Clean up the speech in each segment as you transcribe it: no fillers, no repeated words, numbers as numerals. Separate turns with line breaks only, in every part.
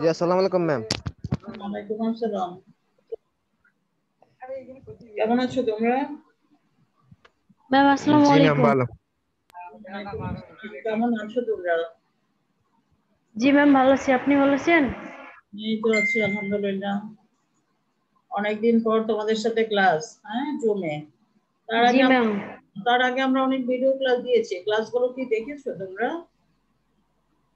জি আসসালামু আলাইকুম ম্যাম।
ওয়ালাইকুম আসসালাম। কেমন আছো তোমরা?
ম্যাম আসসালামু
জি ম্যাম
আলাইকুম।
ভালো।
কেমন আছো তোমরা?
জি ম্যাম ভালো আছি, আপনি ভালো আছেন?
এই তো আছি আলহামদুলিল্লাহ। অনেকদিন পর তোমাদের সাথে ক্লাস, জুমে।
জি ম্যাম।
তার আগে আমরা অনেক ভিডিও ক্লাস দিয়েছি, ক্লাসগুলো কি দেখেছো তোমরা?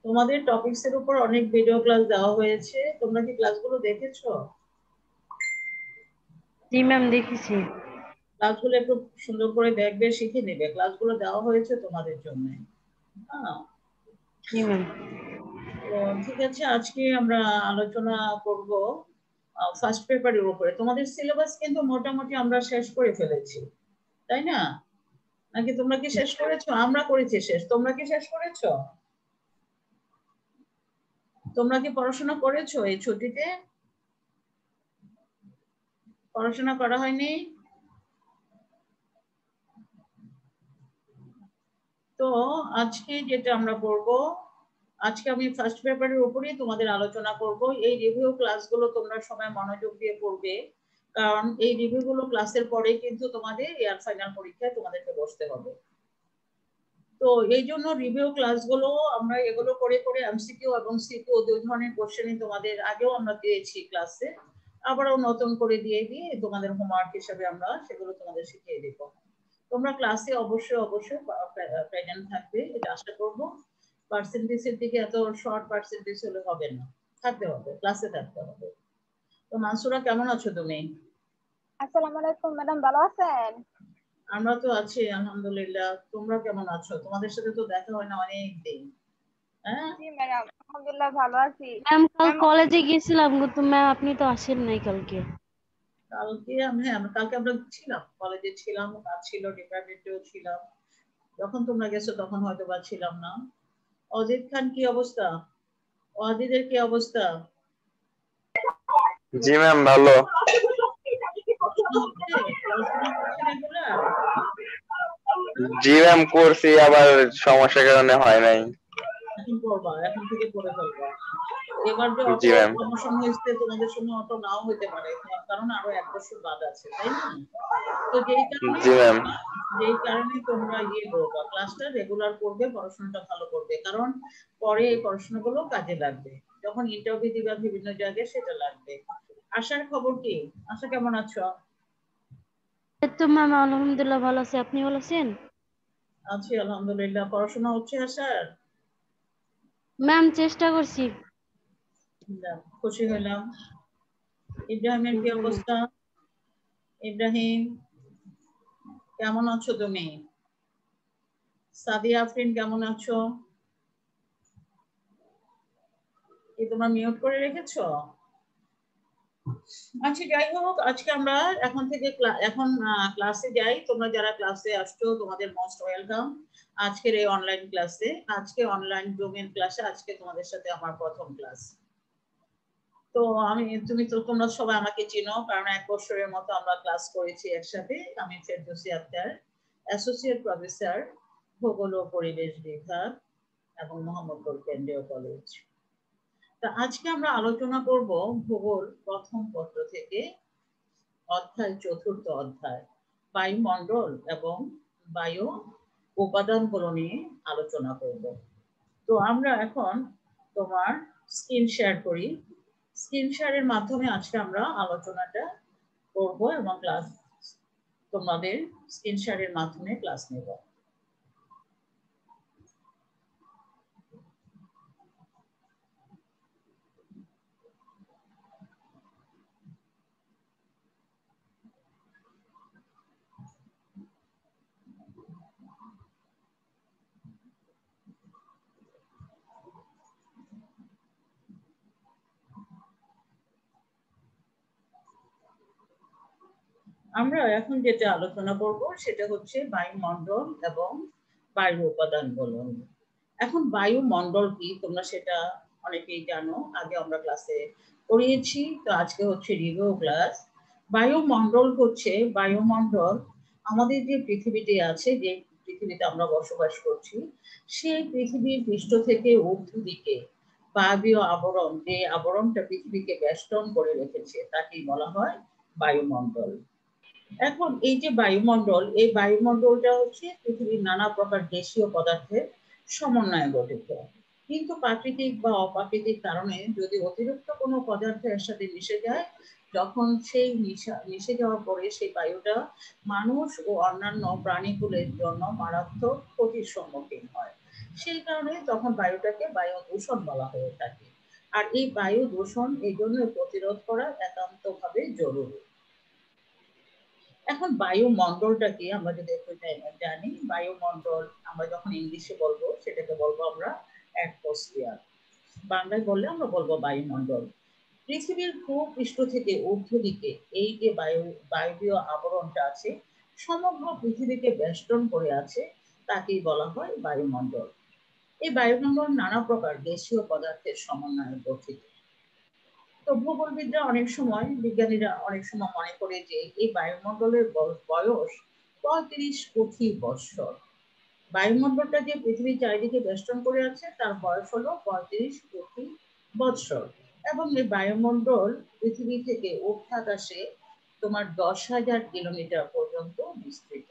তোমাদের টপিকস এর উপর অনেক ভিডিও ক্লাস দেওয়া হয়েছে, তোমরা কি ক্লাসগুলো দেখেছো?
জি ম্যাম দেখেছি।
ক্লাসগুলো একটু সুন্দর করে দেখবে, শিখে নেবে, ক্লাসগুলো দেওয়া হয়েছে তোমাদের জন্য। হ্যাঁ,
জি ম্যাম।
তো ঠিক আছে, আজকে আমরা আলোচনা করব ফার্স্ট পেপারের উপরে। তোমাদের সিলেবাস কিন্তু মোটামুটি আমরা শেষ করে ফেলেছি, তাই না? নাকি তোমরা কি শেষ করেছো? আমরা করেছি শেষ, তোমরা কি শেষ করেছো? তোমরা কি পড়াশোনা করেছো এই ছুটিতে? পড়াশোনা করা হয়নি? তো আজকে যেটা আমরা করব, আজকে আমি ফার্স্ট পেপারের উপরেই তোমাদের আলোচনা করব। এই রিভিউ ক্লাসগুলো তোমরা সবাই মনোযোগ দিয়ে করবে, কারণ এই রিভিউগুলো ক্লাসের পরেই কিন্তু তোমাদের ইয়ার ফাইনাল পরীক্ষায় তোমাদেরকে বসতে হবে। তো এই জন্য রিভিউ ক্লাসগুলো আমরা এগুলো করে করে এমসিকিউ এবং সিকিউ দুই ধরনের কোশ্চেনই তোমাদের আগেও আমরা দিয়েছি ক্লাসে, আবারও নতুন করে দিয়ে দিয়ে তোমাদের হোমওয়ার্ক হিসেবে আমরা সেগুলো তোমাদের শিখিয়ে দেবো। তোমরা ক্লাসে অবশ্যই অবশ্যই প্রেজেন্ট থাকবে, এটা আশা করবো। পার্সেন্টেজের দিকে এত শর্ট পার্সেন্টেজ হলে হবে না, থাকতে হবে, ক্লাসে থাকতে হবে। তো মানসুরা কেমন আছো তুমি?
আসসালামু আলাইকুম ম্যাডাম, ভালো আছেন?
আমরা তো আছি আলহামদুলিল্লাহ। তোমরা কেমন আছো? তোমাদের সাথে তো দেখা হয় না অনেক দিন। হ্যাঁ,
জি ম্যাডাম, আলহামদুলিল্লাহ ভালো আছি।
ম্যাম কাল
ম্যাম,
কলেজে গিয়েছিলাম কিন্তু ম্যাম আপনি তো আসেন নাই কালকে।
কালকে আমরা ছিলাম, কলেজে ছিলাম, কাজ ছিল, ডিপার্টমেন্টেও ছিলাম। যখন তোমরা গেছো তখন হয়তো বা ছিলাম না। অজিত খান কি অবস্থা? ওয়াহিদের কি অবস্থা?
জি ম্যাম ভালো।
পড়াশোনা হচ্ছে রেগুলার?
জি ম্যাম করছি, আবার সমস্যার কারণে হয় নাই।
এখন করবা, এখন থেকে করে ফেলবা। এবার যে
জি
অটো
ম্যাম।
প্রমোশন হয়েছে তোমাদের সময় অটো নাও হইতে পারে, কারণ আরো 1 বছর বাদ আছে, তাই না? তো
জি ম্যাম।
যেই কারণে তোমরা করবা, ক্লাসটা রেগুলার করবে, পড়াশোনাটা ভালো করবে, কারণ পরে এই পড়াশোনাগুলো কাজে লাগবে, যখন ইন্টারভিউ দিবা বিভিন্ন জায়গায় সেটা লাগবে। আশার খবর কি? আশা কেমন আছো?
এই তো ম্যাম আলহামদুলিল্লাহ ভালো আছি, আপনি ভালো আছেন?
আছি আলহামদুলিল্লাহ। পড়াশোনা হচ্ছে আশার?
ম্যাম চেষ্টা করছি।
যাক, খুশি হলাম। ইব্রাহিমের কি অবস্থা? ইব্রাহিম কেমন আছো তুমি? সাদিয়া আফরিন কেমন আছো? কি তোমরা মিউট করে রেখেছো? আচ্ছা, যাই হোক, আজকে আমরা এখন থেকে ক্লাসে যাই। তোমরা যারা ক্লাসে আসছো তোমাদের মোস্ট ওয়েলকাম আজকের এই অনলাইন ক্লাসে। আজকে অনলাইন জুমের ক্লাসে আজকে তোমাদের সাথে আমার প্রথম ক্লাস। তো তোমরা সবাই আমাকে চিনো, কারণ 1 বছরের মতো আমরা ক্লাস করেছি একসাথে। আমি ফেরদৌসী আক্তার, অ্যাসোসিয়েট প্রফেসর, ভূগোল ও পরিবেশ বিভাগ এবং মোহাম্মদপুর কেন্দ্রীয় কলেজ। তা আজকে আমরা আলোচনা করব ভূগোল প্রথম পত্র থেকে অধ্যায়, চতুর্থ অধ্যায়, বায়ুমণ্ডল এবং বায়ু উপাদানগুলো নিয়ে আলোচনা করব। তো আমরা এখন তোমার স্ক্রিন শেয়ার করি। স্ক্রিন শেয়ারের মাধ্যমে আজকে আমরা আলোচনাটা করব এবং ক্লাস তোমাদের স্ক্রিন শেয়ারের মাধ্যমে ক্লাস নেব। আমরা এখন যেটা আলোচনা করব সেটা হচ্ছে বায়ুমণ্ডল এবং বায়ু উপাদানগুলো। এখন বায়ুমণ্ডল কি তোমরা সেটা অনেকেই জানো, আগে আমরা ক্লাসে পড়িয়েছি, তো আজকে হচ্ছে রিভিউ ক্লাস। বায়ুমণ্ডল হচ্ছে বায়ুমণ্ডল আমাদের যে পৃথিবীতে আছে, যে পৃথিবীতে আমরা বসবাস করছি, সেই পৃথিবীর পৃষ্ঠ থেকে ঊর্ধ্ব দিকে বায়বীয় আবরণ, যে আবরণটা পৃথিবীকে বেষ্টন করে রেখেছে তাকেই বলা হয় বায়ুমণ্ডল। এখন এই যে বায়ুমণ্ডল, এই বায়ুমণ্ডলটা হচ্ছে পৃথিবীর নানা প্রকার গ্যাসীয় পদার্থের সমন্বয়ে গঠিত। কিন্তু প্রাকৃতিক বা অপ্রাকৃতিক কারণে যদি অতিরিক্ত কোনো পদার্থ এর সাথে মিশে যায়, যখন সেই মিশে যাওয়ার পরে সেই বায়ুটা মানুষ ও অন্যান্য প্রাণীকুলের জন্য মারাত্মক ক্ষতির সম্মুখীন হয়, সেই কারণে তখন বায়ুটাকে বায়ু দূষণ বলা হয়ে থাকে। আর এই বায়ু দূষণ এই জন্য প্রতিরোধ করা একান্তভাবে জরুরি। এখন বায়ুমণ্ডলটা কি আমরা যদি একটু জানি, বায়ুমণ্ডল আমরা যখন ইংলিশে বলবো সেটাকে বলবো আমরা অ্যাটমসফিয়ার, বাংলায় বললে আমরা বলবো বায়ুমণ্ডল। পৃথিবীর ভূপৃষ্ঠ থেকে ঊর্ধ্ব দিকে এই যে বায়বীয় আবরণটা আছে, সমগ্র পৃথিবীকে বেষ্টন করে আছে, তাকেই বলা হয় বায়ুমণ্ডল। এই বায়ুমণ্ডল নানা প্রকার গ্যাসীয় পদার্থের সমন্বয়ে গঠিত। তো ভূগোলবিদরা অনেক সময়, বিজ্ঞানীরা অনেক সময় মনে করে যে এই বায়ুমণ্ডলের বয়স 35 কোটি বৎসর। বায়ুমণ্ডলটা যে পৃথিবীর চারিদিকে বেষ্টন করে আছে তার বয়স হলো 35 কোটি বৎসর। এবং এই বায়ুমণ্ডল পৃথিবী থেকে ঊর্ধ্বাকাশে তোমার 10,000 কিলোমিটার পর্যন্ত বিস্তৃত।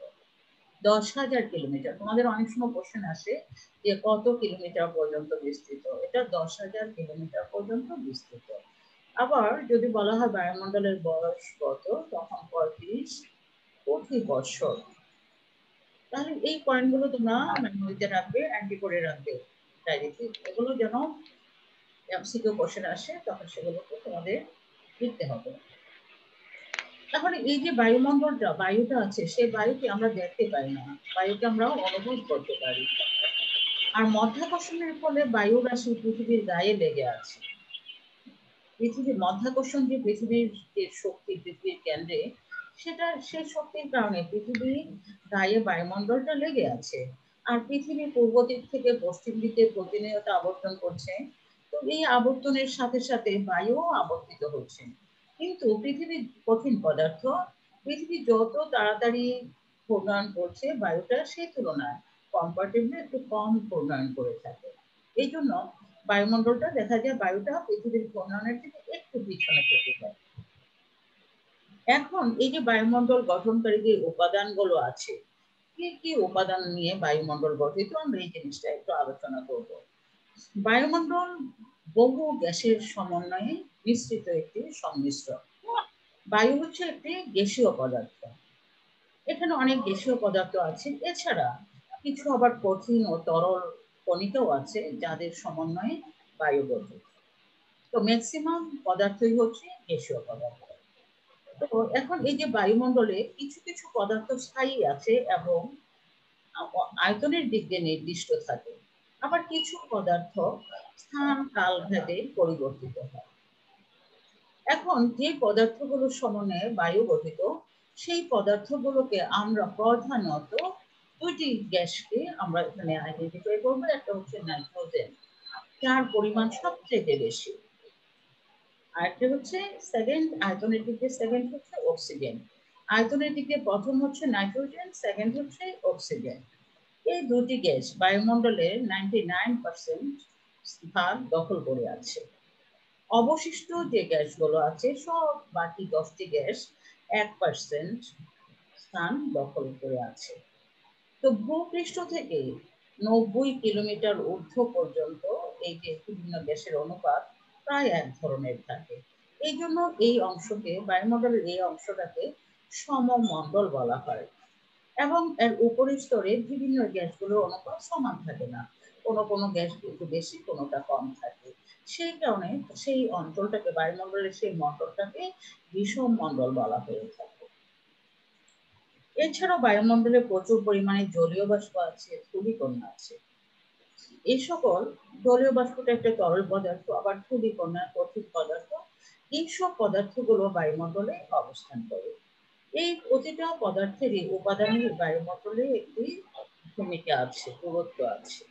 10,000 কিলোমিটার। তোমাদের অনেক সময় কোশ্চেন আসে যে কত কিলোমিটার পর্যন্ত বিস্তৃত, এটা 10,000 কিলোমিটার পর্যন্ত বিস্তৃত। আবার যদি বলা হয় বায়ুমণ্ডলের বয়স কত, তখন 35 কোটি বৎসর। তাহলে এই পয়েন্টগুলো তোমরা মেমোরিতে রাখবে, অ্যান্টি করে রাখবে ডায়েরিতে, এগুলো যেন এমসিকিউ কোশ্চেন আসে তখন সেগুলোকে তোমাদের লিখতে হবে। তাহলে এই যে বায়ুমণ্ডলটা, বায়ুটা আছে, সেই বায়ুকে আমরা দেখতে পাই না, বায়ুকে আমরা অনুভব করতে পারি। আর মাধ্যাকর্ষণের ফলে বায়ু রাশি পৃথিবীর গায়ে লেগে আছে। পৃথিবীর মাধ্যাকর্ষণ যে পৃথিবীর যে শক্তি পৃথিবীর কেন্দ্রে, সেটা সেই শক্তির কারণে পৃথিবীর গায়ে বায়ুমণ্ডলটা লেগে আছে। আর পৃথিবী পূর্ব দিক থেকে পশ্চিম দিকে প্রতিনিয়ত আবর্তন করছে, তো এই আবর্তনের সাথে সাথে বায়ুও আবর্তিত হচ্ছে। কিন্তু পৃথিবীর কঠিন পদার্থ, পৃথিবী যত তাড়াতাড়ি ঘূর্ণয়ন করছে বায়ুটা সেই তুলনায় কম্পারেটিভলি একটু কম ঘূর্ণয়ন করে থাকে। এই জন্য বায়ুমণ্ডলটা দেখা যায় বায়ুটা পৃথিবীর ঘূর্ণয়নের থেকে একটু পিছনে চলে যায়। এখন এই যে বায়ুমণ্ডল গঠনকারী যে উপাদানগুলো আছে, কি কি উপাদান নিয়ে বায়ুমণ্ডল গঠিত, আমরা এই জিনিসটা একটু আলোচনা করব। বায়ুমণ্ডল বহু গ্যাসের সমন্বয়ে মিশ্রিত একটি সংমিশ্রণ। বায়ু হচ্ছে একটি গ্যাসীয় পদার্থ, এখানে অনেক গ্যাসীয় পদার্থ আছে, এছাড়া কিছু আবার কঠিন ও তরল কণিকাও আছে যাদের সমন্বয়ে বায়ু গঠিত। তো ম্যাক্সিমাম পদার্থই হচ্ছে গ্যাসীয় পদার্থ। তো এখন এই যে বায়ুমণ্ডলে কিছু কিছু পদার্থ স্থায়ী আছে এবং আয়তনের দিক দিয়ে নির্দিষ্ট থাকে, আবার কিছু পদার্থ স্থান কাল ভেদে পরিবর্তিত হয়। এখন যে পদার্থগুলোর সমন্বয়ে বায়ু গঠিত, সেই পদার্থগুলোকে আমরা প্রধানত দুইটি গ্যাসকে আমরা এখানে আইডেন্টিফাই করবো। একটা হচ্ছে নাইট্রোজেন, যার পরিমাণ সবচেয়ে বেশি। আরেকটা হচ্ছে সেকেন্ড, আয়তনের দিক দিয়ে সেকেন্ড হচ্ছে অক্সিজেন। আয়তনের দিক দিয়ে প্রথম হচ্ছে নাইট্রোজেন, সেকেন্ড হচ্ছে অক্সিজেন। এই দুটি গ্যাস বায়ুমণ্ডলের 99% ভাগ দখল করে আছে। অবশিষ্ট যে গ্যাসগুলো আছে সব, বাকি 10টি গ্যাস 1% স্থান দখল করে আছে। তো ভূপৃষ্ঠ থেকে 90 কিলোমিটার ঊর্ধ্ব পর্যন্ত এই যে বিভিন্ন গ্যাসের অনুপাত প্রায় এক ধরনের থাকে। এই জন্য এই অংশকে, বায়ুমণ্ডলের এই অংশটাকে সমমণ্ডল বলা হয়। এবং এর উপরের স্তরে বিভিন্ন গ্যাসগুলোর অনুপাত সমান থাকে না, কোনো কোনো গ্যাস একটু বেশি, কোনোটা কম থাকে। সেই কারণে সেই অঞ্চলটাকে, বায়ুমণ্ডলের সেই মণ্ডলটাকে বিষম মণ্ডল বলা হয়ে থাকে। এছাড়াও বায়ুমণ্ডলে প্রচুর পরিমাণে জলীয় বাষ্প আছে, ধূলিকণা আছে। এই সকল জলীয় বাষ্পটা একটা তরল পদার্থ, আবার ধূলিকণা কঠিন পদার্থ। এইসব পদার্থগুলো বায়ুমণ্ডলে অবস্থান করে। এই প্রতিটা পদার্থেরই উপাদানের বায়ুমণ্ডলে একটি ভূমিকা আছে, গুরুত্ব আছে।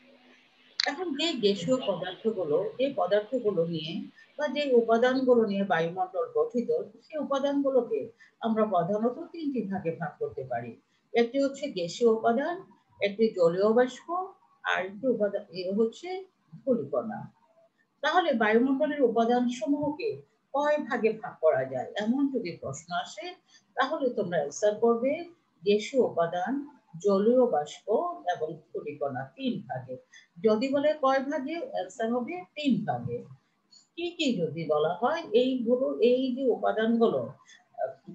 এখন যে গ্যাসীয় পদার্থগুলো, এই পদার্থগুলো নিয়ে বা যে উপাদানগুলো নিয়ে বায়ুমণ্ডল গঠিত, সেই উপাদানগুলোকে আমরা প্রধানত তিনটি ভাগে ভাগ করতে পারি। একটি হচ্ছে গ্যাসীয় উপাদান, একটি জলীয় বাষ্প, আর একটি উপাদান হচ্ছে ধূলিকণা। তাহলে বায়ুমণ্ডলের উপাদান সমূহকে কয় ভাগে ভাগ করা যায় এমন যদি প্রশ্ন আসে, তাহলে তোমরা অ্যান্সার করবে গ্যাসীয় উপাদান, জলীয় বাষ্প এবং ধূলিকণা, তিন ভাগে। যদি বলে কয় ভাগে, অ্যান্সার হবে তিন ভাগে। কি কি যদি বলা হয়, এইগুলো, এই যে উপাদানগুলো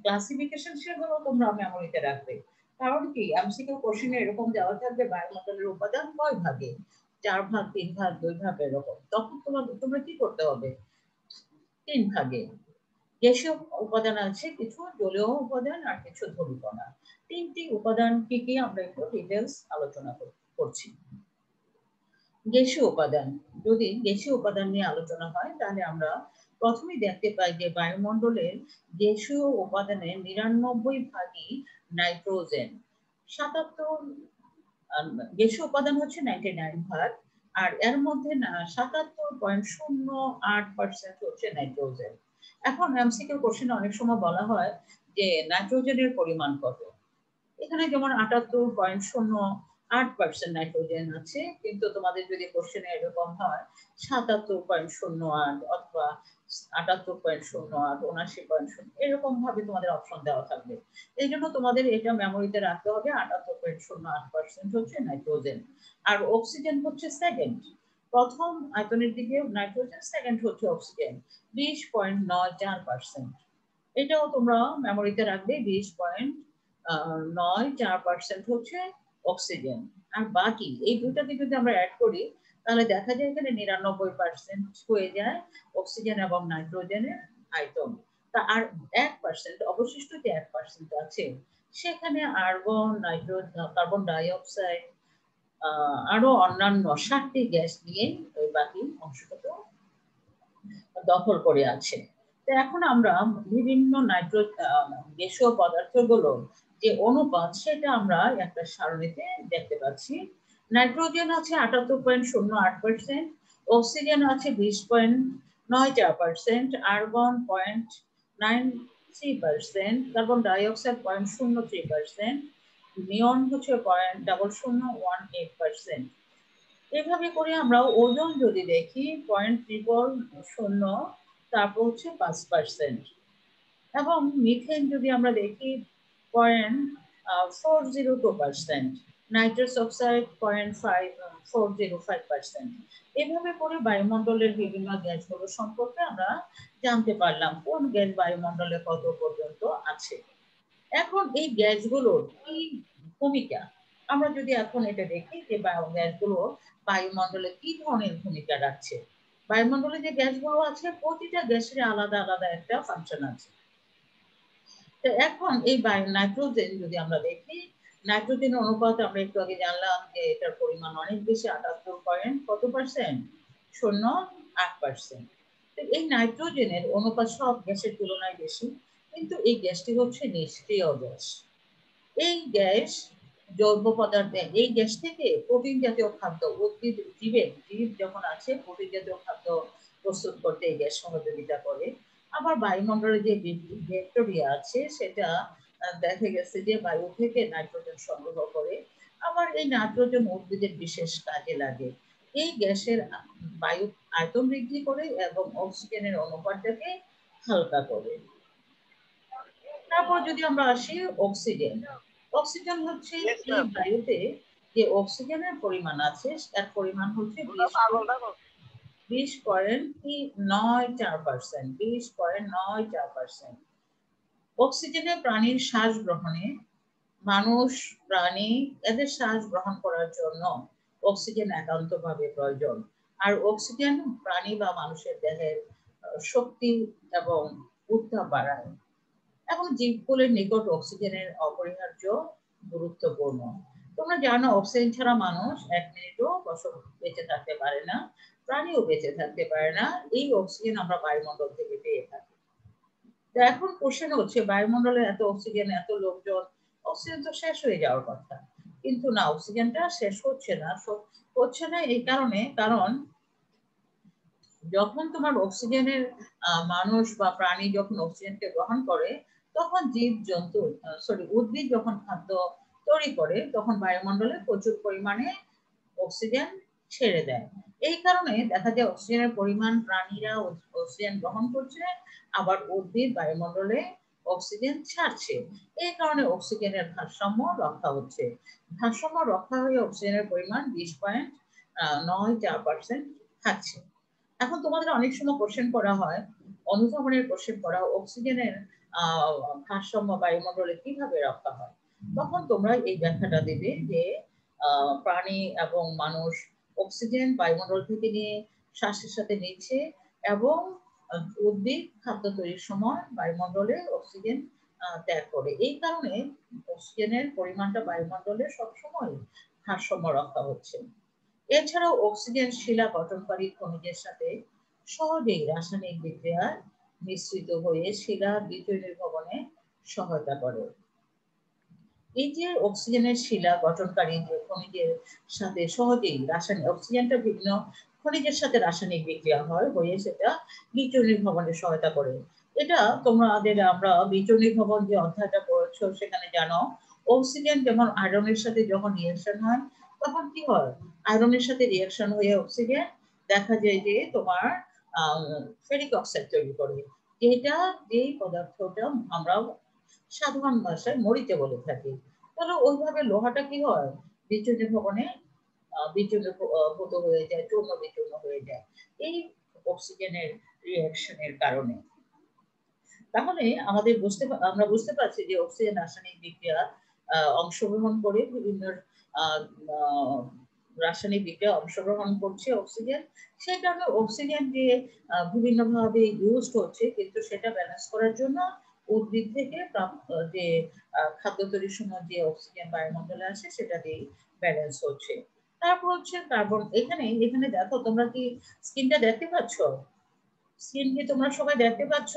ক্লাসিফিকেশন, সেগুলো তোমরা মেমোরিতে রাখবে। কারণ কি, এমসিকিউ কোশ্চেনে এরকম দেওয়া থাকবে বায়ুমণ্ডলের উপাদান কয় ভাগে, 4 ভাগ, 3 ভাগ, 2 ভাগ, এরকম। তখন তোমরা কি করতে হবে, 3 ভাগে। গ্যাসীয় উপাদান আছে কিছু, জলীয় উপাদান আর কিছু ধূলিকণা। তিনটি উপাদান কি কি আমরা একটু ডিটেলস আলোচনা করছি। গ্যাসীয় উপাদান, যদি গ্যাসীয় উপাদান নিয়ে আলোচনা হয়, তাহলে আমরা প্রথমেই দেখতে পাই যে বায়ুমণ্ডলের গ্যাসীয় উপাদানের 99 ভাগই নাইট্রোজেন। 77 গ্যাসীয় উপাদান হচ্ছে 99 ভাগ, আর এর মধ্যে 77.08% হচ্ছে নাইট্রোজেন। এখন এমসিকিউ কোশ্চেনে অনেক সময় বলা হয় যে নাইট্রোজেনের পরিমাণ কত। এখানে যেমন 78.08% নাইট্রোজেন আছে, কিন্তু তোমাদের যদি কোশ্চেনে এরকম হয় 77.08 অথবা 78.08, 79.0, এরকম ভাবে তোমাদের অপশন দেওয়া থাকবে। এই জন্য তোমাদের এটা মেমোরিতে রাখতে হবে, 78.08% হচ্ছে নাইট্রোজেন। আর অক্সিজেন হচ্ছে সেকেন্ড, প্রথম আয়তনের দিকে নাইট্রোজেন, সেকেন্ড হচ্ছে অক্সিজেন, 20.94%। এটাও তোমরা মেমোরিতে রাখবে, 20.94% হচ্ছে অক্সিজেন। আর বাকি এই দুইটাকে যদি আমরা অ্যাড করি, তাহলে দেখা যায় এখানে 99% হয়ে যায় অক্সিজেন এবং নাইট্রোজেনের আয়তন। তা আর 1% অবশিষ্ট যে 1% আছে, সেখানে আর্গন, কার্বন ডাই অক্সাইড, আরো অন্যান্য 7টি গ্যাস নিয়ে ওই বাকি অংশটুকু দখল করে আছে। তো এখন আমরা বিভিন্ন গ্যাসীয় পদার্থগুলো যে অনুপাত, সেটা আমরা একটা সারণীতে দেখতে পাচ্ছি। নাইট্রোজেন আছে 78.08%, অক্সিজেন আছে 20.94%, আর্গন 0.93%, কার্বন ডাই অক্সাইড 0.03%, নিয়ন হচ্ছে 0.0018%। এভাবে করে আমরা ওজন যদি দেখি 0.000, তারপর হচ্ছে 5%। এবং মিথেন যদি আমরা দেখি 0.402%, নাইট্রাস অক্সাইড 0.405%। এভাবে করে বায়ুমণ্ডলের বিভিন্ন গ্যাসগুলো সম্পর্কে আমরা জানতে পারলাম কোন গ্যাস বায়ুমণ্ডলে কত পর্যন্ত আছে। এখন এই গ্যাসগুলোর কি ভূমিকা, আমরা যদি এখন এটা দেখি যে গ্যাসগুলো বায়ুমণ্ডলে কি ধরনের ভূমিকা রাখছে। বায়ুমণ্ডলে যে গ্যাসগুলো আছে, প্রতিটা গ্যাসের আলাদা আলাদা একটা ফাংশন আছে। তো এখন এই নাইট্রোজেন যদি আমরা দেখি, নাইট্রোজেন অনুপাত আমরা একটু আগে জানলাম যে এটার পরিমাণ অনেক বেশি, 78.08%। তো এই নাইট্রোজেনের অনুপাত সব গ্যাসের তুলনায় বেশি, কিন্তু এই গ্যাসটি হচ্ছে নিষ্ক্রিয় গ্যাস। এই গ্যাস জৈব পদার্থে, এই গ্যাস থেকে প্রোটিন জাতীয় খাদ্য, উদ্ভিদ জীব যখন আছে, প্রোটিন জাতীয় খাদ্য প্রস্তুত করতে এই গ্যাস সহযোগিতা করে। আবার বায়ুমণ্ডলে যে ব্যাকটেরিয়া আছে, সেটা দেখা গেছে যে বায়ু থেকে নাইট্রোজেন সংগ্রহ করে। আবার এই নাইট্রোজেন উদ্ভিদের বিশেষ কাজে লাগে। এই গ্যাসের বায়ু আয়তন বৃদ্ধি করে এবং অক্সিজেনের অনুপাতটাকে হালকা করে। তারপর যদি আমরা আসি অক্সিজেন, অক্সিজেন হচ্ছে এই বায়ুতে যে অক্সিজেনের পরিমাণ আছে, তার পরিমাণ হচ্ছে 20.94%। অক্সিজেনে প্রাণীর শ্বাস গ্রহণে, মানুষ, প্রাণী, এদের শ্বাস গ্রহণ করার জন্য অক্সিজেন একান্তভাবে প্রয়োজন। আর অক্সিজেন প্রাণী বা মানুষের দেহের শক্তি এবং উত্তাপ বাড়ায়। এবং জীবকুলের নিকট অক্সিজেনের অপরিহার্য গুরুত্বপূর্ণ। তোমরা জানো অক্সিজেন ছাড়া মানুষ 1 মিনিটও বেঁচে থাকতে পারে না, প্রাণীও বেঁচে থাকতে পারে না। এই অক্সিজেন আমরা বায়ুমণ্ডল থেকে পেয়ে থাকি। এখন কোশ্চেন হচ্ছে বায়ুমণ্ডলে এত অক্সিজেন, এত লোকজন, অক্সিজেন তো শেষ হয়ে যাওয়ার কথা, কিন্তু না, অক্সিজেনটা শেষ হচ্ছে না এই কারণে, কারণ যখন তোমার অক্সিজেনের মানুষ বা প্রাণী যখন অক্সিজেনকে গ্রহণ করে, তখন জীব জন্তু উদ্ভিদ যখন খাদ্য তৈরি করে, তখন বায়ুমণ্ডলে প্রচুর পরিমাণে অক্সিজেন ছেড়ে দেয়। এই কারণে দেখা যায় অক্সিজেনের পরিমাণ, প্রাণীরা অক্সিজেন গ্রহণ করছে, আবার উদ্ভিদ বায়ুমণ্ডলে অক্সিজেন ছাড়ছে। এই কারণে অক্সিজেনের ভারসাম্য রক্ষা হচ্ছে। ভারসাম্য রক্ষা হয়ে অক্সিজেনের পরিমাণ 20.94% থাকছে। এখন তোমাদের অনেক সময় কোশ্চেন করা হয়, অনুধাবনের কোশ্চেন করা, অক্সিজেনের ভারসাম্য বায়ুমণ্ডলে কিভাবে রক্ষা হয়, তখন তোমরা এই ব্যাখ্যাটা দেবে যে প্রাণী এবং মানুষ অক্সিজেন বায়ুমণ্ডল থেকে নিয়ে শ্বাসের সাথে নিচ্ছে, এবং উদ্ভিদ খাদ্য তৈরির সময় বায়ুমণ্ডলে অক্সিজেন ত্যাগ করে। এই কারণে অক্সিজেনের পরিমাণটা বায়ুমণ্ডলে সবসময় ভারসাম্য রক্ষা হচ্ছে। এছাড়াও অক্সিজেন শিলা গঠনকারী খনিজের সাথে সহজেই রাসায়নিক বিক্রিয়ায় মিশ্রিত হয়ে শিলা দ্বিতীয় নির্গমনে সহায়তা করে। এই যে অক্সিজেনের শিলা গঠনকারী যে খনিজের সাথে সহজেই রাসায়নিক, অক্সিজেনটা বিভিন্ন খনিজের সাথে রাসায়নিক বিক্রিয়া হয়ে সেটা দ্বিতীয় নির্গমনে সহায়তা করে। এটা তোমাদের আমরা দ্বিতীয় নির্গমন যে অধ্যায়টা পড়েছো সেখানে জানো, অক্সিজেন যেমন আয়রনের সাথে যখন রিঅ্যাকশন হয়, তখন কি হয়, আয়রনের সাথে রিঅ্যাকশন হয়ে অক্সিজেন দেখা যায় যে তোমার ফেরিক অক্সাইড তৈরি করে, যেটা যেই পদার্থটা আমরা সাধারণ ভাষায় মরিতে বলে থাকি। তাহলে ওইভাবে লোহাটা কি হয়, বিচূর্ণ ভবনে বিচূর্ণভূত হয়ে যায়, চূর্ণ বিচূর্ণ হয়ে যায় এই অক্সিজেনের রিঅ্যাকশনের কারণে। তাহলে আমরা বুঝতে পারছি যে অক্সিজেন রাসায়নিক বিক্রিয়া অংশগ্রহণ করে বিভিন্ন রাসায়নিক বিক্রিয়া অংশগ্রহণ করছে অক্সিজেন। সেই কারণে অক্সিজেন যে বিভিন্নভাবে ইউজড হচ্ছে, কিন্তু সেটা ব্যালেন্স করার জন্য উদ্ভিদ থেকে যে খাদ্য তৈরির সময় যে অক্সিজেন বায়ুমণ্ডলে আসে সেটা দিয়ে ব্যালেন্স হচ্ছে। তারপর হচ্ছে কার্বন। এখানে দেখো, তোমরা কি স্ক্রিনটা দেখতে পাচ্ছ? স্ক্রিন কি তোমরা সবাই দেখতে পাচ্ছ?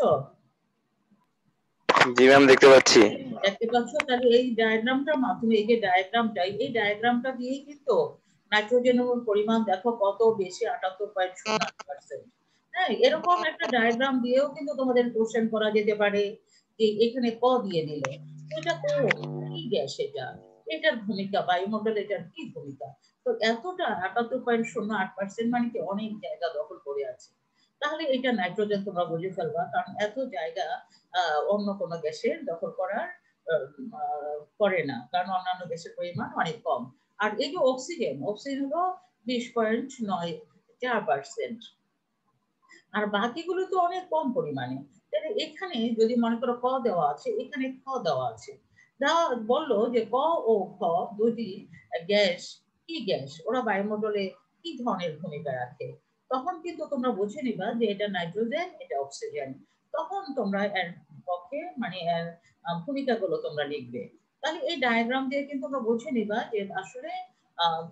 জি ম্যাম, দেখতে পাচ্ছি।
দেখতে পাচ্ছ? তাহলে এই ডায়াগ্রামটার মাধ্যমে, এই যে ডায়াগ্রামটা দিয়েই কিন্তু নাইট্রোজেনের পরিমাণ দেখো কত বেশি, 78.08%। হ্যাঁ, এরকম একটা ডায়াগ্রাম দিয়েও কিন্তু তোমাদের কোশ্চেন করা যেতে পারে যে এখানে ক দিয়ে দিল, এটা কি গ্যাস, এটার ভূমিকা বায়ুমণ্ডলে, এটার কি ভূমিকা। তো এতটা 78.08% মানে কি অনেক জায়গা দখল করে আছে। তাহলে এটা নাইট্রোজেন তোমরা বুঝে ফেলবা, কারণ এত জায়গা অন্য কোনো গ্যাসের দখল করে না, কারণ অন্যান্য গ্যাসের পরিমাণ অনেক কম। আর এই যে অক্সিজেন হলো 20.94%, আর বাকিগুলো তো অনেক কম পরিমাণে। তাহলে এখানে যদি মনে করো ক দেওয়া আছে, এখানে খ দেওয়া আছে, বললো যে ক ও খ দুটি গ্যাস, কি গ্যাস, ওরা বায়ুমণ্ডলে কি ধরনের ভূমিকা রাখে, তখন কিন্তু তোমরা বুঝে নিবা যে এটা নাইট্রোজেন, এটা অক্সিজেন। তখন তোমরা এর পক্ষে মানে এর ভূমিকাগুলো তোমরা লিখবে। তাহলে এই ডায়াগ্রাম দিয়ে কিন্তু তোমরা বুঝে নিবা যে আসলে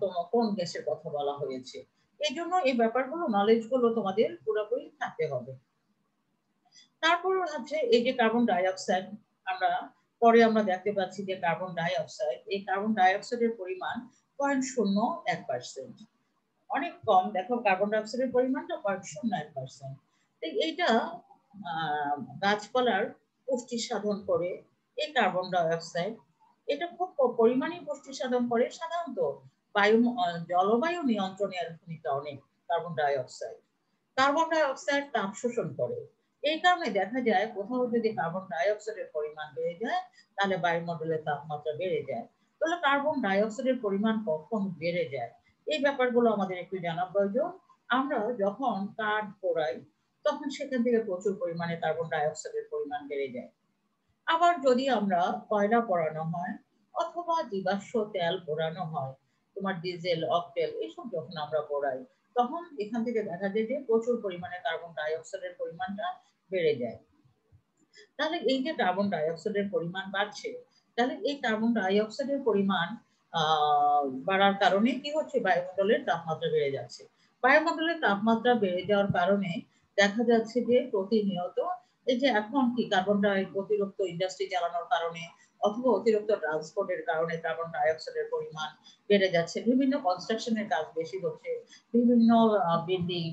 তোমার কোন গ্যাসের কথা বলা হয়েছে। এই জন্য এই ব্যাপারগুলো, নলেজ গুলো তোমাদের পুরোপুরি থাকতে হবে। তারপর হচ্ছে এই যে কার্বন ডাই অক্সাইড, আমরা দেখতে পাচ্ছি যে কার্বন ডাই অক্সাইডের পরিমাণ 0.01%, অনেক কম। দেখো কার্বন ডাই অক্সাইডের পরিমাণটা 0.01%। এইটা গাছপালার পুষ্টি সাধন করে। এই কার্বন ডাই অক্সাইড এটা খুব পরিমাণে পুষ্টি সাধন করে। সাধারণত জলবায়ু নিয়ন্ত্রণের ভূমিকা অনেক কার্বন ডাই অক্সাইড তাপ শোষণ করে। এই কারণে দেখা যায় কোথাও যদি কার্বন ডাই অক্সাইডের পরিমাণ বেড়ে যায়, তাহলে বায়ুমণ্ডলের তাপমাত্রা বেড়ে যায়। তাহলে কার্বন ডাই অক্সাইডের পরিমাণ কখন বেড়ে যায়, এই ব্যাপারগুলো আমাদের একটু জানা প্রয়োজন। আমরা যখন কাঠ পোড়াই, তখন সেখান থেকে প্রচুর পরিমাণে কার্বন ডাই অক্সাইডের পরিমাণ বেড়ে যায়। আবার যদি আমরা কয়লা পোড়ানো হয় অথবা জীবাশ্ম তেল পোড়ানো হয়, তোমার ডিজেল, অকটেল এইসব যখন আমরা পোড়াই, তখন এখান থেকে দেখা যায় যে প্রচুর পরিমাণে কার্বন ডাই অক্সাইডের পরিমাণটা বেড়ে যায়। তাহলে এই যে কার্বন ডাই অক্সাইডের পরিমাণ বাড়ছে, তাহলে এই কার্বন ডাই অক্সাইডের পরিমাণ বাড়ার কারণে কি হচ্ছে, বায়ুমণ্ডলের তাপমাত্রা বেড়ে যাচ্ছে। বায়ুমণ্ডলের তাপমাত্রা বেড়ে যাওয়ার কারণে দেখা যাচ্ছে যে প্রতিনিয়ত এই যে এখন কি কার্বন ডাই অতিরিক্ত ইন্ডাস্ট্রি চালানোর কারণে অথবা অতিরিক্ত ট্রান্সপোর্টের কারণে কার্বন ডাই অক্সাইডের পরিমাণ বেড়ে যাচ্ছে, বিভিন্ন কনস্ট্রাকশনের কাজ বেশি হচ্ছে, বিভিন্ন বিল্ডিং,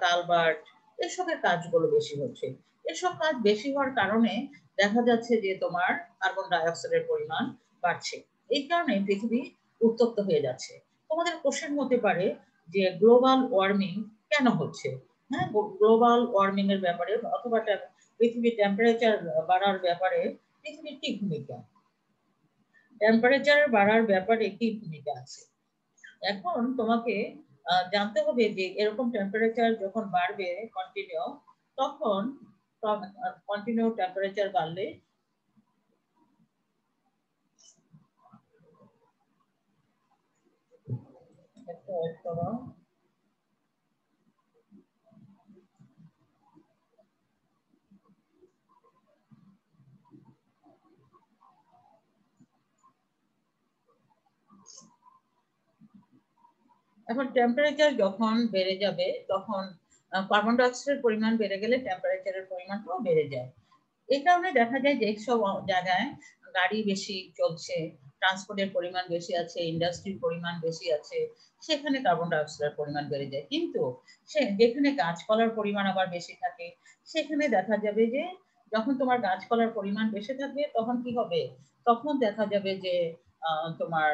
কালভার্ট, এসবের কাজগুলো বেশি হচ্ছে। এসব কাজ বেশি হওয়ার কারণে দেখা যাচ্ছে যে তোমার কার্বন ডাই অক্সাইডের পরিমাণ বাড়ছে। এই কারণে পৃথিবী উত্তপ্ত হয়ে যাচ্ছে। তোমাদের কোশ্চেন হতে পারে যে গ্লোবাল ওয়ার্মিং কেন হচ্ছে। হ্যাঁ, গ্লোবাল ওয়ার্মিং এর ব্যাপারে অথবা পৃথিবীর টেম্পারেচার বাড়ার ব্যাপারে পৃথিবীর কি ভূমিকা, টেম্পারেচার বাড়ার ব্যাপারে কি ভূমিকা আছে। এখন তোমাকে জানতে হবে যে এরকম টেম্পারেচার যখন বাড়বে কন্টিনিউ, তখন কন্টিনিউ টেম্পারেচার বাড়লে এখন টেম্পারেচার যখন বেড়ে যাবে তখন কার্বন ডাই অক্সাইডের পরিমাণ বেড়ে গেলে টেম্পারেচারের পরিমাণটাও বেড়ে যায়। এই কারণে দেখা যায় যে সব জায়গায় গাড়ি বেশি চলছে, ট্রান্সপোর্টের পরিমাণ বেশি আছে, ইন্ডাস্ট্রির পরিমাণ বেশি আছে, সেখানে কার্বন ডাই অক্সাইডের পরিমাণ বেড়ে যায়। কিন্তু যেখানে গাছপালার পরিমাণ আবার বেশি থাকে সেখানে দেখা যাবে যে যখন তোমার গাছপালার পরিমাণ বেশি থাকবে তখন কি হবে, তখন দেখা যাবে যে তোমার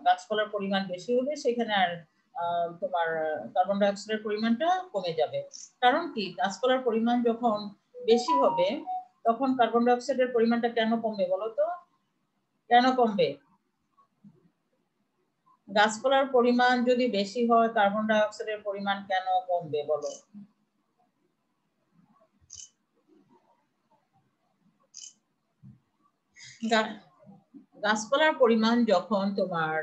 গাছপালার পরিমাণ বেশি হলে সেখানে আর তোমার কার্বন ডাই অক্সাইডের পরিমাণটা কমে যাবে। কারণ কি, গাছপালার পরিমাণ যখন বেশি হবে তখন কার্বন ডাই অক্সাইডের পরিমাণটা কেন কমবে বলো তো, কেন কমবে? গাছপালার পরিমাণ যদি বেশি হয় কার্বন ডাই অক্সাইডের পরিমাণ কেন কমবে বলো? গাছপালার পরিমাণ যখন তোমার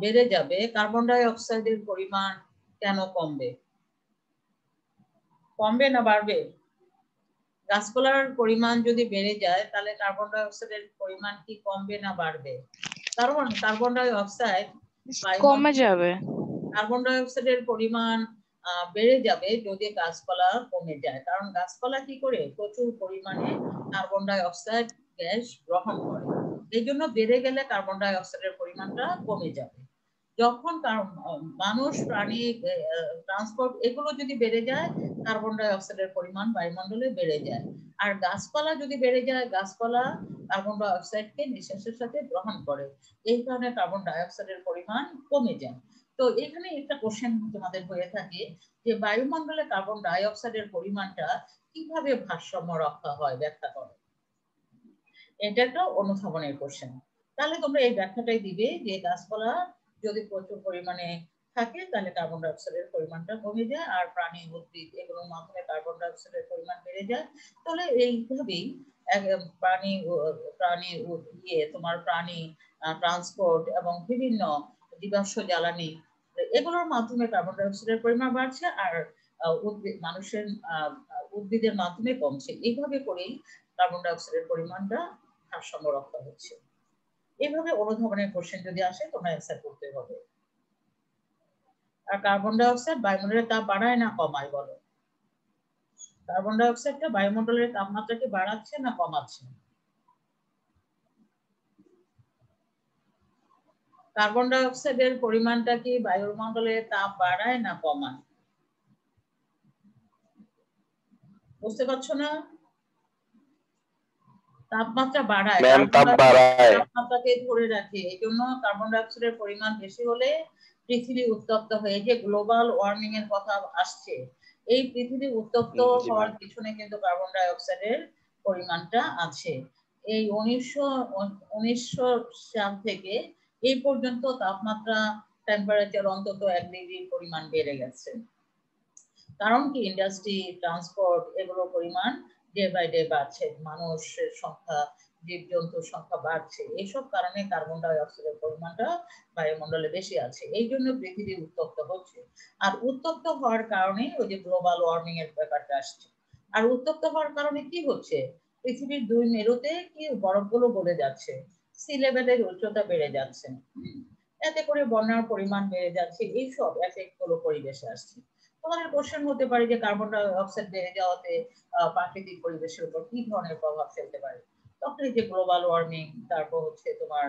বেড়ে যাবে কার্বন ডাই অক্সাইডের পরিমাণ কেন কমবে? কমবে না বাড়বে? গাছপালার পরিমাণ যদি বেড়ে যায় তাহলে কার্বন ডাই অক্সাইডের পরিমাণ কি কমবে না বাড়বে? কারণ কার্বন ডাই অক্সাইড
কমে যাবে।
কার্বন ডাই অক্সাইডের পরিমাণ বেড়ে যাবে যদি গাছপালা কমে যায়। কারণ গাছপালা কি করে প্রচুর পরিমাণে কার্বন ডাই অক্সাইড গ্যাস গ্রহণ করে, এই জন্য বেড়ে গেলে কার্বন ডাই অক্সাইডের পরিমাণটা কমে যাবে। যখন মানুষ, প্রাণী, ট্রান্সপোর্ট এগুলো যদি বেড়ে যায় কার্বন ডাই অক্সাইডের পরিমাণ বায়ুমণ্ডলে বেড়ে যায়। আর গাছপালা যদি বেড়ে যায়, গাছপালা কার্বন ডাই অক্সাইডকে নিঃশ্বাসের সাথে গ্রহণ করে, এই কারণে কার্বন ডাই অক্সাইডের পরিমাণ কমে যায়। তো এখানে একটা কোশ্চেন তোমাদের হয়ে থাকে যে বায়ুমণ্ডলে কার্বন ডাই অক্সাইডের পরিমাণটা কিভাবে ভারসাম্য রক্ষা হয়, ব্যাখ্যা করো। এটা একটা অনুধাবনের কোশ্চেন। তাহলে তোমরা এই ব্যাখ্যাটাই দিবে যে গাছপালা যদি প্রচুর পরিমাণে থাকে তাহলে কার্বন ডাই অক্সাইডের পরিমাণটা কমে যায়, আর প্রাণী, উদ্ভিদ এগুলোর মাধ্যমে কার্বন ডাই অক্সাইডের পরিমাণ বেড়ে যায়। তাহলে এইভাবেই প্রাণী তোমার প্রাণী, ট্রান্সপোর্ট এবং বিভিন্ন জীবাশ্ম জ্বালানি এগুলোর মাধ্যমে কার্বন ডাই অক্সাইডের পরিমাণ বাড়ছে, আর উদ্ভিদের মাধ্যমে কমছে। এইভাবে করেই কার্বন ডাই অক্সাইডের পরিমাণটা ভারসাম্য রক্ষা হচ্ছে। এইভাবে অনুধাবনের কোশ্চেন যদি আসে তোমরা অ্যান্সার করতে হবে। আর কার্বন ডাই অক্সাইড বায়ুমণ্ডলের তাপ বাড়ায় না কমায় বলো? কার্বন ডাই অক্সাইডটা বায়ুমণ্ডলের তাপমাত্রাকে বাড়াচ্ছে না কমাচ্ছে? কার্বন ডাই অক্সাইডের পরিমাণটা কি বায়ুমণ্ডলের তাপ বাড়ায় না কমায়? বুঝতে পারছো না? তাপমাত্রা বাড়ায়, তাপমাত্রাকে ধরে রাখে, এই জন্য কার্বন ডাই অক্সাইডের পরিমাণ বেশি হলে পৃথিবী উত্তপ্ত হয়ে, যে গ্লোবাল ওয়ার্মিং এর কথা আসছে, এই পৃথিবী উত্তপ্ত হওয়ার পিছনে কিন্তু কার্বন ডাই অক্সাইডের পরিমাণটা আছে। এই 1900 সাল থেকে এই পর্যন্ত তাপমাত্রা, টেম্পারেচার অন্তত 1 ডিগ্রি পরিমাণ বেড়ে গেছে। কারণ কি, ইন্ডাস্ট্রি, ট্রান্সপোর্ট এগুলোর পরিমাণ ডে বাই ডে বাড়ছে, মানুষের সংখ্যা, জীবজন্তুর সংখ্যা বাড়ছে, এইসব কারণে কার্বন ডাই অক্সাইডের পরিমাণটা বায়ুমণ্ডলে বেশি আছে, এই জন্য পৃথিবী উত্তপ্ত হচ্ছে। আর উত্তপ্ত হওয়ার কারণে ওই যে গ্লোবাল ওয়ার্মিং এর ব্যাপারটা আসছে। আর উত্তপ্ত হওয়ার কারণে কি হচ্ছে, পৃথিবীর 2 মেরুতে কি বরফগুলো গলে যাচ্ছে, সি লেভেলের উচ্চতা বেড়ে যাচ্ছে, এতে করে বন্যার পরিমাণ বেড়ে যাচ্ছে, এইসব এফেক্ট গুলো পরিবেশে আসছে। তোমাদের কোশ্চেন হতে পারে যে কার্বন ডাই অক্সাইড বেড়ে যাওয়াতে প্রাকৃতিক পরিবেশের উপর কি ধরনের প্রভাব ফেলতে পারে। তখন এই যে গ্লোবাল ওয়ার্মিং, তারপর হচ্ছে তোমার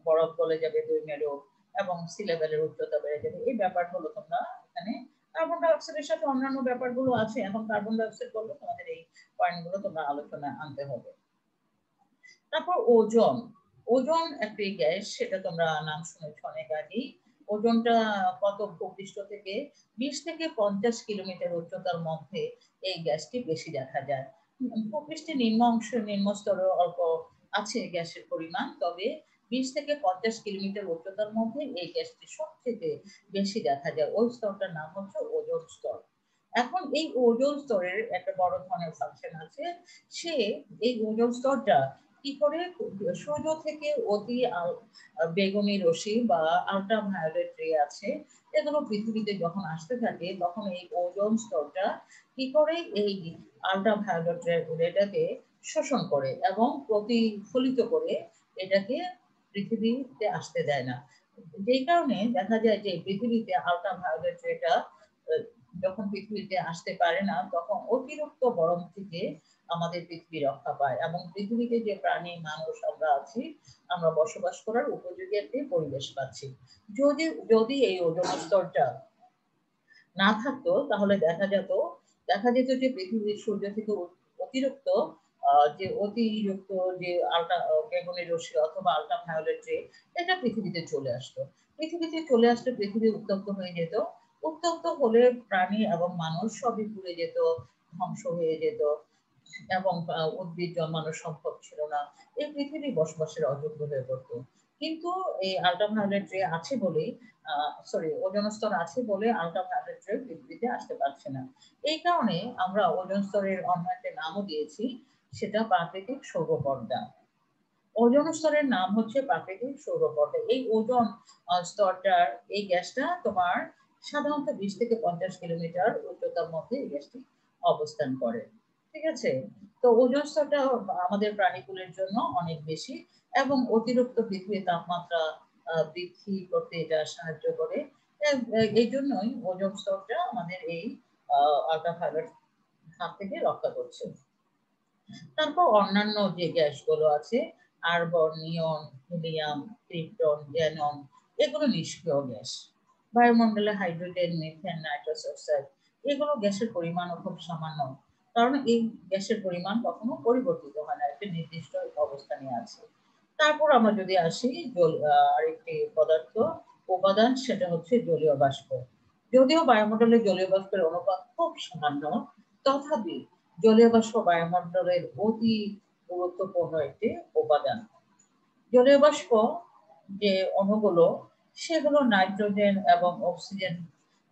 বরফ গলে যাবে 2 মেরু, এবং সি লেভেলের উচ্চতা বেড়ে যাবে, এই ব্যাপারগুলো তোমরা এখানে কার্বন ডাই অক্সাইডের সাথে অন্যান্য ব্যাপারগুলো আছে। এখন কার্বন ডাই অক্সাইড বললে তোমাদের এই পয়েন্টগুলো তোমরা আলোচনায় আনতে হবে। তারপর ওজন, ওজন একটি গ্যাস, সেটা তোমরা নাম শুনেছ অনেক আগেই। ওজনটা কত, ভূপৃষ্ঠ থেকে 20 থেকে 50 কিলোমিটার উচ্চতার মধ্যে এই গ্যাসটি বেশি দেখা যায়। ভূপৃষ্ঠের নিম্ন অংশ, নিম্ন স্তরে অল্প আছে গ্যাসের পরিমাণ, তবে 20 থেকে 50 কিলোমিটার উচ্চতার মধ্যে এই গ্যাসটি সবথেকে বেশি দেখা যায়। ওই স্তরটার নাম হচ্ছে ওজোন স্তর। এখন এই ওজোন স্তরের একটা বড় ধরনের ফাংশন আছে। সে এই ওজোন স্তরটা কি করে সূর্য থেকে অতি বেগুনি রশ্মি বা আল্ট্রাভায়োলেট রে আছে, এগুলো পৃথিবীতে যখন আসতে থাকে তখন এই ওজোন স্তরটা কি করে এই আল্ট্রাভায়োলেট রেটাকে শোষণ করে এবং প্রতিফলিত করে এটাকে পৃথিবীতে আসতে দেয় না। যেই কারণে দেখা যায় যে পৃথিবীতে আল্ট্রাভায়োলেট রেটা যখন পৃথিবীতে আসতে পারে না, তখন অতিরিক্ত গরম থেকে আমাদের পৃথিবী রক্ষা পায় এবং পৃথিবীতে যে প্রাণী মানুষ আমরা আছি, আমরা বসবাস করার উপযোগী একটি পরিবেশ পাচ্ছি। যদি এই ওজোন স্তরটা না থাকতো তাহলে দেখা যেত যে পৃথিবীর সূর্য থেকে অতিরিক্ত যে বেগুনি রশ্মি অথবা আল্ট্রাভায়োলেট রে, এটা পৃথিবীতে চলে আসতো। পৃথিবী উত্তপ্ত হয়ে যেত। উত্তপ্ত হলে প্রাণী এবং মানুষ সবই পুড়ে যেত, ধ্বংস হয়ে যেত, এবং উদ্ভিদ জন্মানো সম্ভব ছিল না। এই পৃথিবী বসবাসের অযোগ্য হয়ে পড়তো। কিন্তু এই আল্ট্রাভায়োলেট রে আছে বলেই ওজোন স্তর আছে বলে আল্ট্রাভায়োলেট রে পৃথিবীতে আসতে পারছে না। এই কারণে আমরা ওজোন স্তরের অন্য একটা নামও দিয়েছি, সেটা প্রাকৃতিক সৌরপর্দা। ওজোন স্তরের নাম হচ্ছে প্রাকৃতিক সৌরপর্দা। এই ওজোন স্তরটার এই গ্যাসটা তোমার সাধারণত 20 থেকে 50 কিলোমিটার উচ্চতার মধ্যে এই গ্যাসটি অবস্থান করে। ঠিক আছে, তো ওজোন স্তরটা আমাদের প্রাণীকুলের জন্য অনেক বেশি এবং অতিরিক্ত পৃথিবীর তাপমাত্রা বৃদ্ধি করতে এটা সাহায্য করে। এই জন্যই ওজোন স্তরটা আমাদের এই আল্ট্রাভায়োলেট হাত থেকে রক্ষা করছে। তারপর অন্যান্য যে গ্যাসগুলো আছে, আর্গন, নিয়ন, হিলিয়াম, ক্রিপ্টন, জ্যানন, এগুলো নিষ্ক্রিয় গ্যাস। বায়ুমণ্ডলে হাইড্রোজেন, মিথেন, নাইট্রাস অক্সাইড, এগুলো গ্যাসের পরিমাণও খুব সামান্য, কারণ এই গ্যাসের পরিমাণ কখনো পরিবর্তিত হয় না, একটা নির্দিষ্ট অবস্থানে আছে। তারপর আমরা যদি আসি আরেকটি উপাদান, সেটা হচ্ছে জলীয় বাষ্প। যদিও বায়ুমণ্ডলে জলীয় বাষ্পের অনুপাত খুব সামান্য, তথাপি জলীয় বাষ্প বায়ুমণ্ডলের অতি গুরুত্বপূর্ণ একটি উপাদান। জলীয় বাষ্প যে অণুগুলো, সেগুলো নাইট্রোজেন এবং অক্সিজেন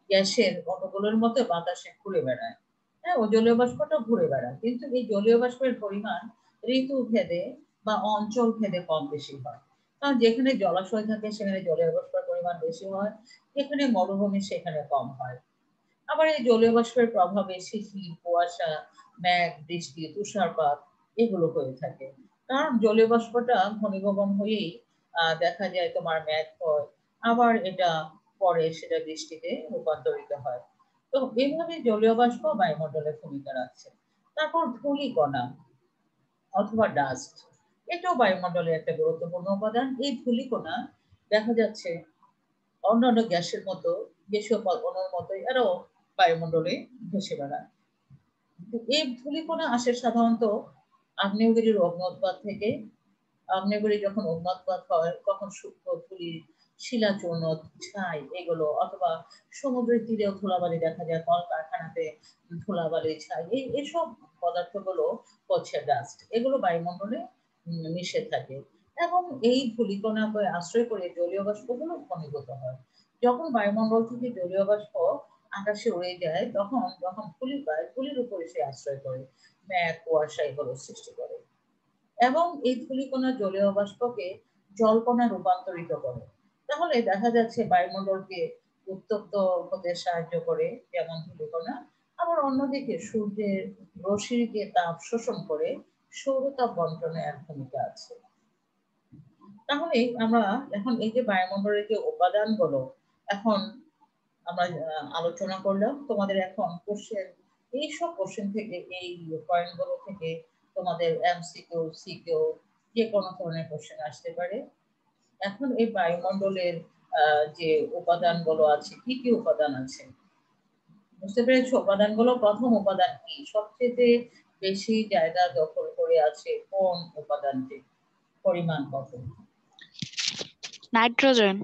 গ্যাসের অণুগুলোর মতো বাতাসে ঘুরে বেড়ায়। হ্যাঁ, ও জলীয় বাষ্পটা ঘুরে বেড়ায়, কিন্তু এই জলীয় বাষ্পের পরিমাণ ঋতু ভেদে বা অঞ্চল ভেদে কম বেশি হয়। কারণ যেখানে জলাশয় থাকে সেখানে জলীয় বাষ্পের পরিমাণ বেশি হয়, যেখানে মরুভূমি সেখানে কম হয়। আবার এই জলীয় বাষ্পের প্রভাবে শিশির, কুয়াশা, মেঘ, বৃষ্টি, তুষারপাত এগুলো হয়ে থাকে। কারণ জলীয় বাষ্পটা ঘনীভবন হয়েই দেখা যায় তোমার মেঘ হয়, আবার এটা পরে সেটা বৃষ্টিতে রূপান্তরিত হয়। তো এইভাবে জলীয় বাষ্প বায়ুমণ্ডলের ভূমিকা রাখছে। তারপর ধূলিকণা অথবা ডাস্ট, এটাও বায়ুমণ্ডলের একটা গুরুত্বপূর্ণ উপাদান। এই ধূলিকণা দেখা যাচ্ছে অন্যান্য গ্যাসের মতো, গ্যাসীয় অণুর মতোই এরাও বায়ুমণ্ডলে ভেসে বেড়ায়। এই ধূলিকণা আসে সাধারণত আগ্নেয়গিরির অগ্ন্যুৎপাত থেকে। আগ্নেয়গিরি যখন অগ্ন্যুৎপাত হয় তখন সূক্ষ্ম ধূলি, শিলাচূর্ণ, ছাই এগুলো, অথবা সমুদ্রের তীরেও ধুলাবালি দেখা যায়, কলকারখানাতে ধুলাবালি, ছাই, এইসব পদার্থগুলো হচ্ছে ডাস্ট। এগুলো বায়ুমণ্ডলে মিশে থাকে এবং এই ধূলিকণাকে আশ্রয় করে জলীয় বাষ্পগুলো ঘনীভূত হয়। যখন বায়ুমণ্ডল থেকে জলীয় বাষ্প আকাশে উড়ে যায়, যখন ধূলি পায়, ধূলির উপরে সে আশ্রয় করে মেঘ, কুয়াশা এগুলো সৃষ্টি করে এবং এই ধূলিকণা জলীয় বাষ্পকে জলকণা রূপান্তরিত করে। তাহলে দেখা যাচ্ছে বায়ুমণ্ডলকে উত্তপ্ত হতে সাহায্য করে যেমন ধূলিকণা, আবার অন্যদিকে সূর্যের রশ্মিকে তাপ শোষণ করে সৌরতাপ বন্টনে এক ভূমিকা আছে। তাহলে আমরা এখন এই যে বায়ুমণ্ডলের যে উপাদানগুলো, এখন আমরা আলোচনা করলাম। তোমাদের এখন কোশ্চেন, এইসব কোশ্চেন থেকে, এই পয়েন্টগুলো থেকে তোমাদের এমসিকিউ, সিকিউ যে কোনো ধরনের কোশ্চেন আসতে পারে। এখন এই বায়ুমণ্ডলের যে উপাদানগুলো আছে, কি কি উপাদান আছে বুঝতে পেরেছো? উপাদানগুলো, প্রথম উপাদান কি, সবচেয়ে বেশি জায়গা দখল করে আছে কোন উপাদানটি, পরিমাণ কত?
নাইট্রোজেন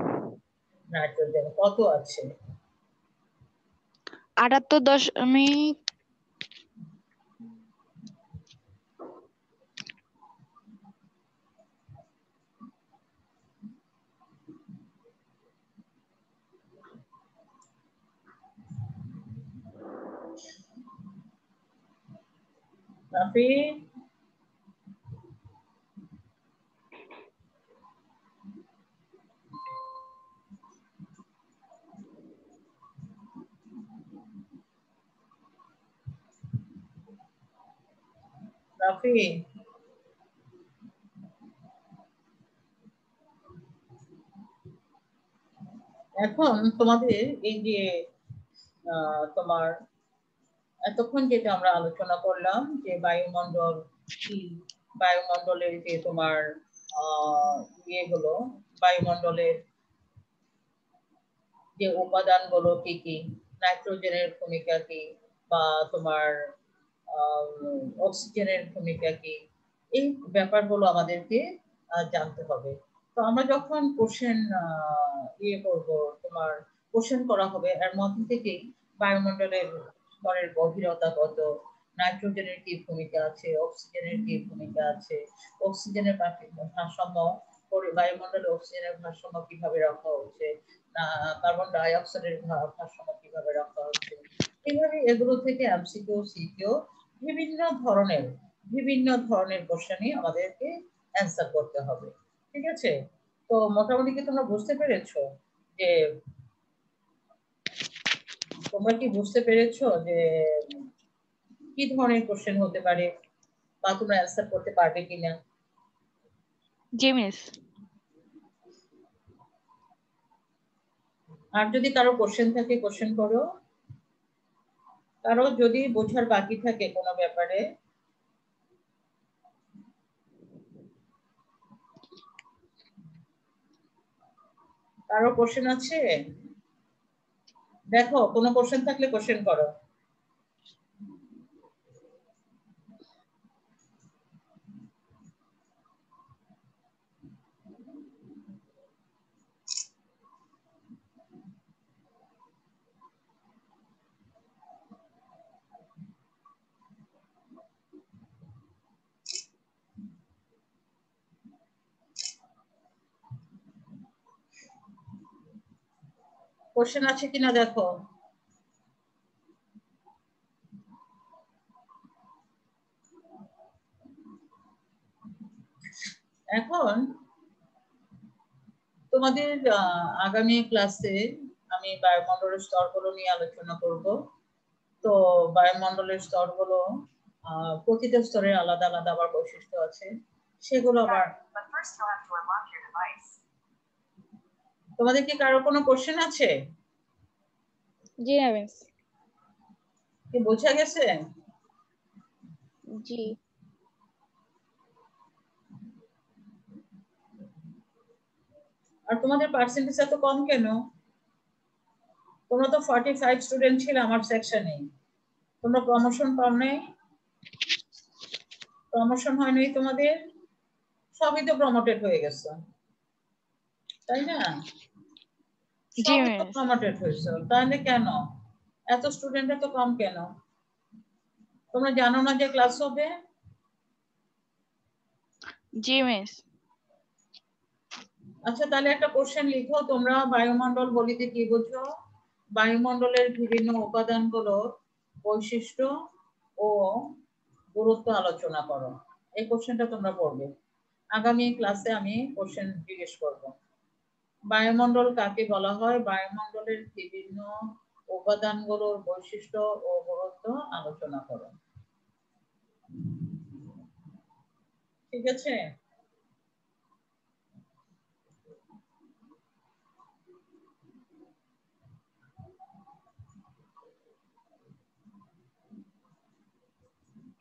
নাইট্রোজেন কত আছে?
78.,
রাফি, রাফি, এখন তোমাদের এই যে তোমার এতক্ষণ যেটা আমরা আলোচনা করলাম যে বায়ুমণ্ডল কি, বায়ুমণ্ডলের যে তোমার ইয়েগুলো, বায়ুমণ্ডলের যে উপাদানগুলো কি কি, নাইট্রোজেনের ভূমিকা কি, বা তোমার অক্সিজেনের ভূমিকা কি, এই ব্যাপারগুলো আমাদেরকে জানতে হবে। তো আমরা যখন কোশ্চেন ইয়ে করবো, তোমার কোশ্চেন করা হবে, এর মধ্যে থেকেই বায়ুমণ্ডলের স্তরের গভীরতা কত, নাইট্রোজেনের কি ভূমিকা আছে, অক্সিজেনের কি ভূমিকা আছে, অক্সিজেনের ভারসাম্য, বায়ুমণ্ডলে অক্সিজেনের ভারসাম্য কিভাবে রাখা হচ্ছে, কার্বন ডাই অক্সাইডের ভারসাম্য কিভাবে রাখা হচ্ছে, এইভাবে এগুলো থেকে এমসিকিউ, সিকিউ বিভিন্ন ধরনের কোশ্চেনই আমাদেরকে অ্যান্সার করতে হবে। ঠিক আছে? তো মোটামুটি কি তোমরা বুঝতে পেরেছো যে, তোমরা কি বুঝতে পেরেছো যে কি ধরনের কোশ্চেন হতে পারে, বা তোমরা অ্যান্সার করতে পারবে কিনা?
জি মিস।
আর যদি কারো কোশ্চেন থাকে কোশ্চেন করো, কারো যদি বোঝার বাকি থাকে কোনো ব্যাপারে, কারো কোশ্চেন আছে? দেখো কোনো কোশ্চেন থাকলে কোশ্চেন করো। কোশ্চেন আছে কিনা দেখো। এখন তোমাদের আগামী ক্লাসে আমি বায়ুমণ্ডলের স্তরগুলো নিয়ে আলোচনা করব। তো বায়ুমণ্ডলের স্তরগুলো প্রতিটা স্তরের আলাদা আলাদা আবার বৈশিষ্ট্য আছে, সেগুলো আবার। তোমাদের কি কারো কোনো কোশ্চেন আছে?
জি মিস।
কি বোঝা গেছে?
জি।
আর তোমাদের পার্সেন্টেজ এত কম কেন? তোমরা তো 45 স্টুডেন্ট ছিল আমার সেকশনে, তোমরা প্রমোশন পাও নাই? প্রমোশন হয় নাই তোমাদের? সবই তো প্রমোটেড হয়ে গেছে, তাই না?
জি
সবই তো
মিস।
প্রমোটেড হয়েছে, তাহলে কেন এত স্টুডেন্ট এত কম কেন? তোমরা জানো না যে ক্লাস হবে?
জি মিস।
আচ্ছা, তাহলে একটা কোশ্চেন লিখো তোমরা, বায়ুমণ্ডল বলিতে কি বুঝো? বায়ুমণ্ডলের বিভিন্ন উপাদানগুলোর বৈশিষ্ট্য ও গুরুত্ব আলোচনা করো। এই কোশ্চেনটা তোমরা পড়বে। আগামী ক্লাসে আমি কোশ্চেন জিজ্ঞেস করব। বায়ুমণ্ডল কাকে বলা হয়, বায়ুমণ্ডলের বিভিন্ন উপাদানগুলোর বৈশিষ্ট্য ও গুরুত্ব আলোচনা করো। ঠিক আছে?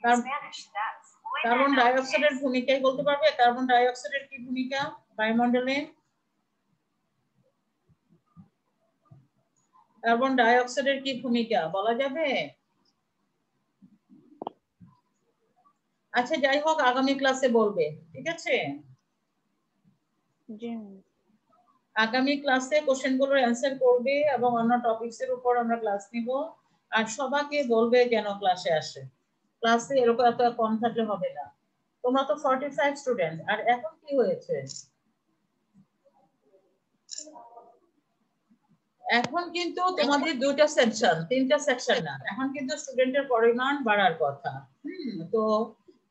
কার্বন ডাই অক্সাইডের ভূমিকা বলতে পারবে? কার্বন ডাই অক্সাইডের কি ভূমিকা বায়ুমণ্ডলে? কার্বন ডাই অক্সাইডের কি ভূমিকা বলা যাবে? আচ্ছা যাই হোক, আগামী ক্লাসে বলবে, ঠিক আছে?
জি
আগামী ক্লাসে কোশ্চেনগুলোর অ্যান্সার করবে এবং অন্য টপিকস এর উপর আমরা ক্লাস নিব। আর সবাইকে বলবে যেন ক্লাসে আসে। ক্লাসে এরকম এত কম থাকলে হবে না। তোমরা তো 45 স্টুডেন্ট, আর এখন কি হয়েছে? এখন কিন্তু তোমাদের দুইটা সেকশন, তিনটা সেকশন না, এখন কিন্তু স্টুডেন্টের পরিমাণ বাড়ার কথা। তো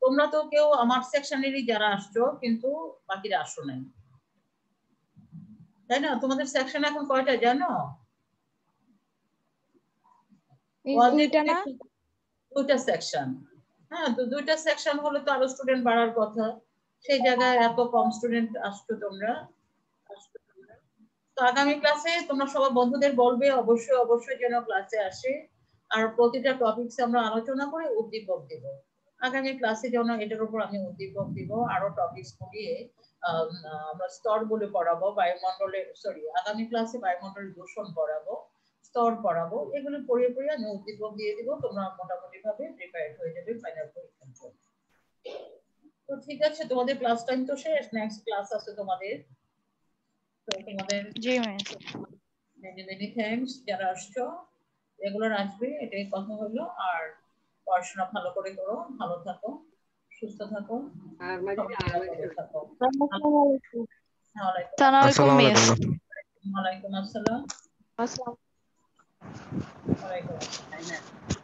তোমরা তো কেউ আমার সেকশনেরই যারা আসছো, কিন্তু বাকিরা আসো নাই, তাই না? তোমাদের সেকশন এখন কয়টা জানো?
দুইটা না?
দুইটা সেকশন। হ্যাঁ, তো দুইটা সেকশন হলে তো আরো স্টুডেন্ট বাড়ার কথা। সেই জায়গায় এত কম স্টুডেন্ট আসছো তোমরা। তো আগামী ক্লাসে তোমরা সবাই বন্ধুদের বলবে অবশ্যই অবশ্যই যেন ক্লাসে আসে। আর প্রতিটা টপিকসে আমরা আলোচনা করে উদ্দীপক দিব। আগামী ক্লাসে যেন এটার উপর আমি উদ্দীপক দিব, আরো টপিকস পড়িয়ে আমরা স্তরগুলো পড়াবো, বায়ুমণ্ডলের আগামী ক্লাসে বায়ুমণ্ডলের দূষণ পড়াবো, স্তর পড়াবো। এগুলো পড়িয়ে পড়িয়ে আমি উদ্দীপক দিয়ে দিব। তোমরা মোটামুটি ভাবে প্রিপেয়ার হয়ে যাবে ফাইনাল পরীক্ষার জন্য। তো ঠিক আছে, তোমাদের ক্লাস টাইম তো শেষ, নেক্সট ক্লাস আছে তোমাদের। তো তোমাদের
জি মিস।
মেনি মেনি থ্যাঙ্কস যারা আসছো, রেগুলার আসবে, এটাই কথা হলো। আর পড়াশোনা ভালো করে করো, ভালো থাকো, সুস্থ থাকো, থাকো।
আসসালামু
আসসালামু
আলাইকুম মিস।
আলাইকুম।
ওয়ালাইকুম আসসালাম।
আসসালাম।
ওয়ালাইকুম আসসালাম।